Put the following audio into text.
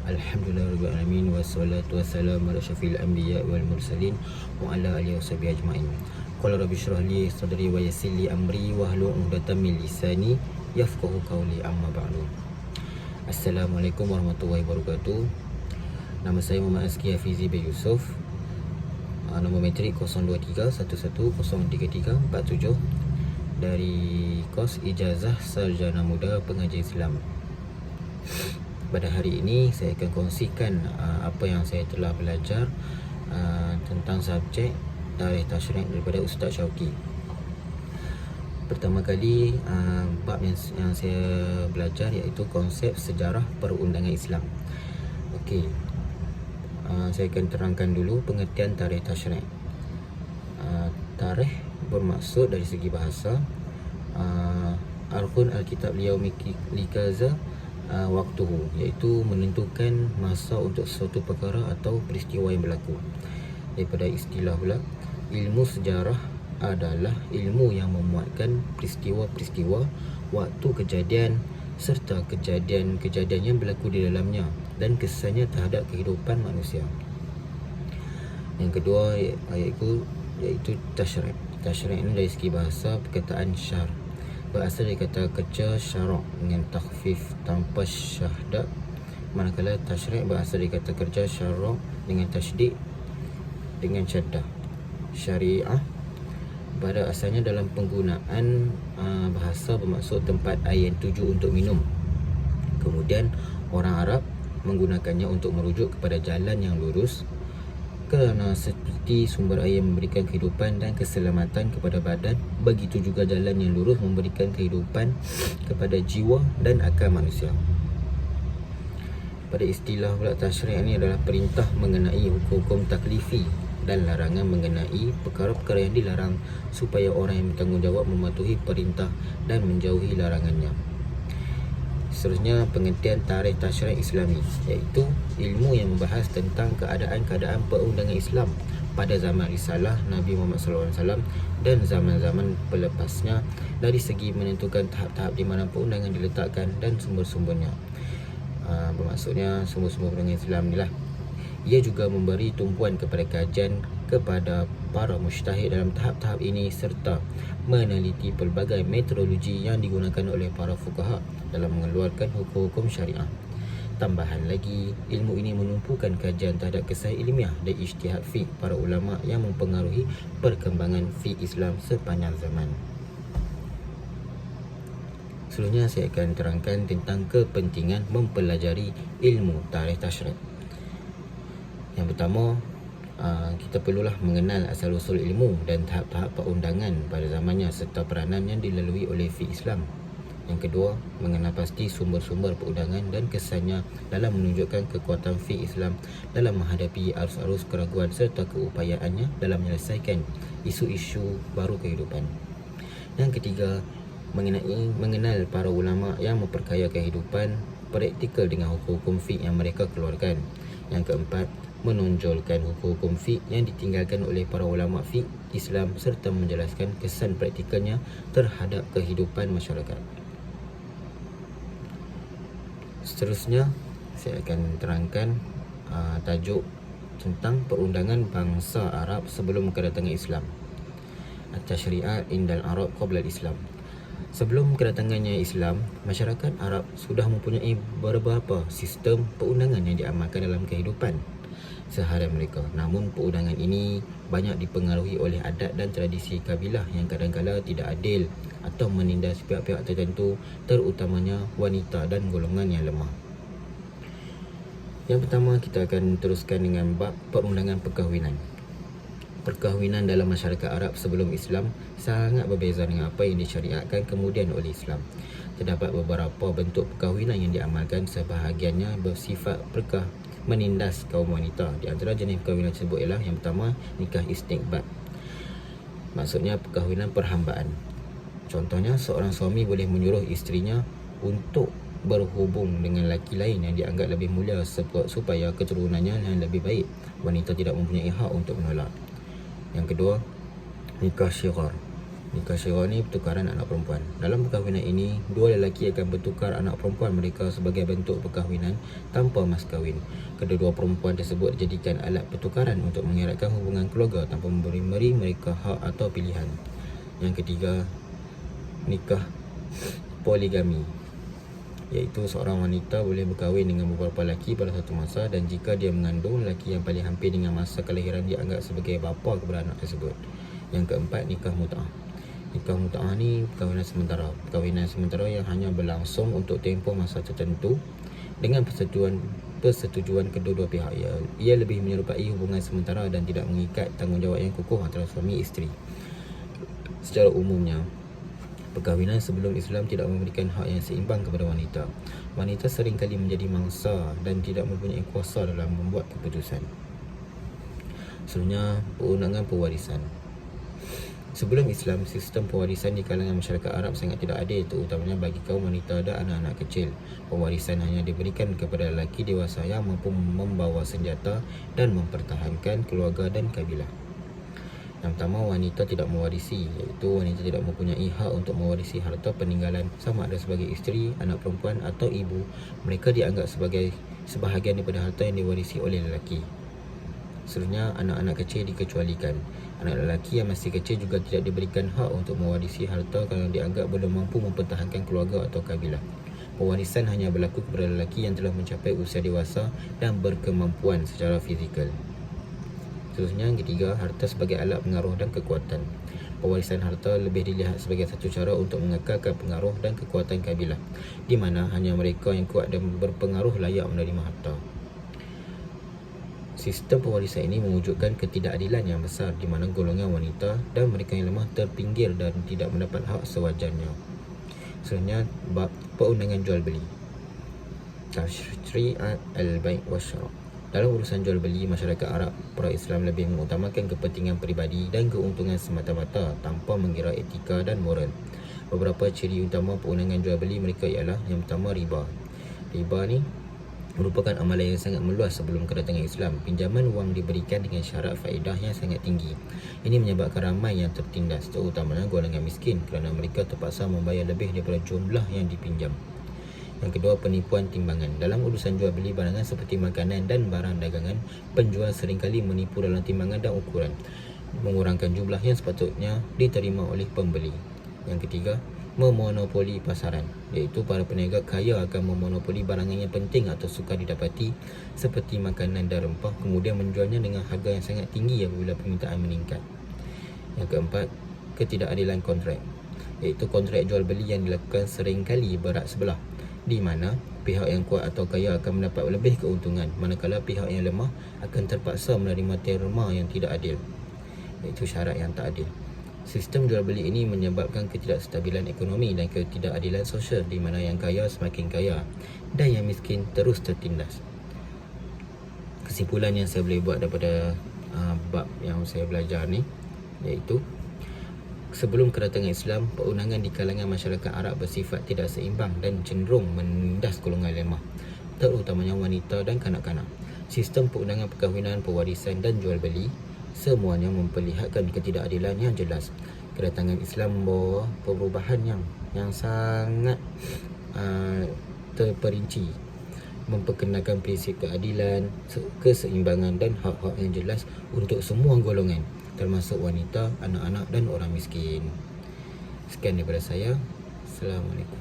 Alhamdulillah rabbil alamin wassalatu wassalamu ala syafil anbiya wal mursalin wa ala alihi washabihi ajmain. Qala rabbi shrah li sadri wa yassir li amri wahlul 'uqdatam min lisani yafqahu qawli, amma ba'du. Assalamualaikum warahmatullahi wabarakatuh. Nama saya Muhammad Azki Hafizi bin Yusof. Nombor metrik 0231103347 dari kos Ijazah Sarjana Muda Pengajian Islam. Pada hari ini saya akan kongsikan apa yang saya telah belajar tentang subjek Tarikh Tasyrik daripada Ustaz Syauqi. Pertama kali bab yang saya belajar iaitu konsep sejarah perundangan Islam. Okey. Saya akan terangkan dulu pengertian Tarikh Tasyrik. Tarikh bermaksud dari segi bahasa Arkhun Alkitab Liyaumi Likaza waktuhu, iaitu menentukan masa untuk sesuatu perkara atau peristiwa yang berlaku. Daripada istilah pula, ilmu sejarah adalah ilmu yang memuatkan peristiwa-peristiwa, waktu kejadian serta kejadian-kejadian yang berlaku di dalamnya dan kesannya terhadap kehidupan manusia. Yang kedua iaitu tasyrik. Tasyrik ini dari segi bahasa perkataan syar, berasal dari kata kerja syarak dengan takhfif tanpa syahdat, manakala tasyrik berasal dari kata kerja syarak dengan tasydid dengan syaddah. Syariah pada asalnya dalam penggunaan bahasa bermaksud tempat air yang tuju untuk minum. Kemudian orang Arab menggunakannya untuk merujuk kepada jalan yang lurus, kerana seperti sumber air memberikan kehidupan dan keselamatan kepada badan, begitu juga jalan yang lurus memberikan kehidupan kepada jiwa dan akal manusia. Pada istilah pula, tasyrik ini adalah perintah mengenai hukum-hukum taklifi dan larangan mengenai perkara-perkara yang dilarang, supaya orang yang bertanggungjawab mematuhi perintah dan menjauhi larangannya. Seterusnya, pengertian Tarikh Tasyrik Islami, iaitu ilmu yang membahas tentang keadaan-keadaan perundangan Islam pada zaman risalah Nabi Muhammad SAW dan zaman-zaman pelepasnya, dari segi menentukan tahap-tahap di mana perundangan diletakkan dan sumber-sumbernya. Bermaksudnya sumber-sumber perundangan Islam inilah. Ia juga memberi tumpuan kepada kajian kepada para mujtahid dalam tahap-tahap ini, serta meneliti pelbagai metodologi yang digunakan oleh para fuqaha dalam mengeluarkan hukum-hukum syariah. Tambahan lagi, ilmu ini menumpukan kajian terhadap kisah ilmiah dan ijtihad fiqh para ulama yang mempengaruhi perkembangan fiqh Islam sepanjang zaman. Selanjutnya saya akan terangkan tentang kepentingan mempelajari ilmu Tarikh Tasyrik. Yang pertama, kita perlulah mengenal asal-usul ilmu dan tahap-tahap perundangan pada zamannya serta peranan yang dilalui oleh fiqh Islam. Yang kedua, mengenal pasti sumber-sumber perundangan dan kesannya dalam menunjukkan kekuatan fiqh Islam dalam menghadapi arus-arus keraguan serta keupayaannya dalam menyelesaikan isu-isu baru kehidupan. Yang ketiga, mengenal para ulama yang memperkaya kehidupan praktikal dengan hukum-hukum fiqh yang mereka keluarkan. Yang keempat, menonjolkan hukum-hukum fiqh yang ditinggalkan oleh para ulama fiqh Islam serta menjelaskan kesan praktikalnya terhadap kehidupan masyarakat. Seterusnya, saya akan terangkan tajuk tentang perundangan bangsa Arab sebelum kedatangan Islam. At-Tashri'at indal Arab qabla Islam. Sebelum kedatangannya Islam, masyarakat Arab sudah mempunyai beberapa sistem perundangan yang diamalkan dalam kehidupan seharian mereka. Namun perundangan ini banyak dipengaruhi oleh adat dan tradisi kabilah yang kadang-kala tidak adil atau menindas pihak-pihak tertentu, terutamanya wanita dan golongan yang lemah. Yang pertama, kita akan teruskan dengan bab perundangan perkahwinan. Perkahwinan dalam masyarakat Arab sebelum Islam sangat berbeza dengan apa yang disyariatkan kemudian oleh Islam. Terdapat beberapa bentuk perkahwinan yang diamalkan, sebahagiannya bersifat perkah menindas kaum wanita. Di antara jenis perkahwinan tersebut ialah yang pertama, nikah istiqbat. Maksudnya perkahwinan perhambaan. Contohnya, seorang suami boleh menyuruh isterinya untuk berhubung dengan lelaki lain yang dianggap lebih mulia supaya keturunannya yang lebih baik. Wanita tidak mempunyai hak untuk menolak. Yang kedua, nikah syighar. Nikah syirah ni pertukaran anak perempuan. Dalam perkahwinan ini, dua lelaki akan bertukar anak perempuan mereka sebagai bentuk perkahwinan tanpa mas kahwin. Kedua-dua perempuan tersebut dijadikan alat pertukaran untuk mengeratkan hubungan keluarga tanpa memberi mereka hak atau pilihan. Yang ketiga, nikah poligami, iaitu seorang wanita boleh berkahwin dengan beberapa lelaki pada satu masa, dan jika dia mengandung, lelaki yang paling hampir dengan masa kelahiran dianggap sebagai bapa kepada anak tersebut. Yang keempat, nikah mut'ah. Nikah mut'ah ni perkahwinan sementara yang hanya berlangsung untuk tempoh masa tertentu dengan persetujuan kedua-dua pihak. Ia lebih menyerupai hubungan sementara dan tidak mengikat tanggungjawab yang kukuh antara suami isteri. Secara umumnya, perkahwinan sebelum Islam tidak memberikan hak yang seimbang kepada wanita. Wanita seringkali menjadi mangsa dan tidak mempunyai kuasa dalam membuat keputusan. Selanjutnya, perundangan pewarisan. Sebelum Islam, sistem pewarisan di kalangan masyarakat Arab sangat tidak adil, terutamanya bagi kaum wanita dan anak-anak kecil. Pewarisan hanya diberikan kepada lelaki dewasa yang mampu membawa senjata dan mempertahankan keluarga dan kabilah. Yang pertama, wanita tidak mewarisi, iaitu wanita tidak mempunyai hak untuk mewarisi harta peninggalan sama ada sebagai isteri, anak perempuan atau ibu. Mereka dianggap sebagai sebahagian daripada harta yang diwarisi oleh lelaki. Seterusnya, anak-anak kecil dikecualikan. Anak lelaki yang masih kecil juga tidak diberikan hak untuk mewarisi harta kerana dianggap belum mampu mempertahankan keluarga atau kabilah. Pewarisan hanya berlaku kepada lelaki yang telah mencapai usia dewasa dan berkemampuan secara fizikal. Seterusnya, yang ketiga, harta sebagai alat pengaruh dan kekuatan. Pewarisan harta lebih dilihat sebagai satu cara untuk mengekalkan pengaruh dan kekuatan kabilah, di mana hanya mereka yang kuat dan berpengaruh layak menerima harta. Sistem pewarisan ini mewujudkan ketidakadilan yang besar, di mana golongan wanita dan mereka yang lemah terpinggir dan tidak mendapat hak sewajarnya. Selanjutnya, bab perundangan jual beli. Tashri'at al-bai' wasyara'. Dalam urusan jual beli, masyarakat Arab pra-Islam lebih mengutamakan kepentingan peribadi dan keuntungan semata-mata tanpa mengira etika dan moral. Beberapa ciri utama perundangan jual beli mereka ialah: yang pertama, riba. Riba ni merupakan amalan yang sangat meluas sebelum kedatangan Islam. Pinjaman wang diberikan dengan syarat faedah yang sangat tinggi. Ini menyebabkan ramai yang tertindas, terutamanya golongan miskin, kerana mereka terpaksa membayar lebih daripada jumlah yang dipinjam. Yang kedua, penipuan timbangan. Dalam urusan jual beli barangan seperti makanan dan barang dagangan, penjual seringkali menipu dalam timbangan dan ukuran, mengurangkan jumlah yang sepatutnya diterima oleh pembeli. Yang ketiga, memonopoli pasaran, iaitu para peniaga kaya akan memonopoli barangan yang penting atau sukar didapati seperti makanan dan rempah, kemudian menjualnya dengan harga yang sangat tinggi apabila permintaan meningkat. Yang keempat, ketidakadilan kontrak, iaitu kontrak jual beli yang dilakukan seringkali berat sebelah, di mana pihak yang kuat atau kaya akan mendapat lebih keuntungan, manakala pihak yang lemah akan terpaksa menerima terma yang tidak adil, iaitu syarat yang tak adil. Sistem jual beli ini menyebabkan ketidakstabilan ekonomi dan ketidakadilan sosial, di mana yang kaya semakin kaya dan yang miskin terus tertindas. Kesimpulan yang saya boleh buat daripada bab yang saya belajar ni, iaitu sebelum kedatangan Islam, perundangan di kalangan masyarakat Arab bersifat tidak seimbang dan cenderung menindas golongan lemah, terutamanya wanita dan kanak-kanak. Sistem perundangan perkahwinan, pewarisan dan jual beli semuanya memperlihatkan ketidakadilan yang jelas. Kedatangan Islam membawa perubahan yang sangat terperinci, memperkenalkan prinsip keadilan, keseimbangan dan hak-hak yang jelas untuk semua golongan, termasuk wanita, anak-anak dan orang miskin. Sekian daripada saya. Assalamualaikum.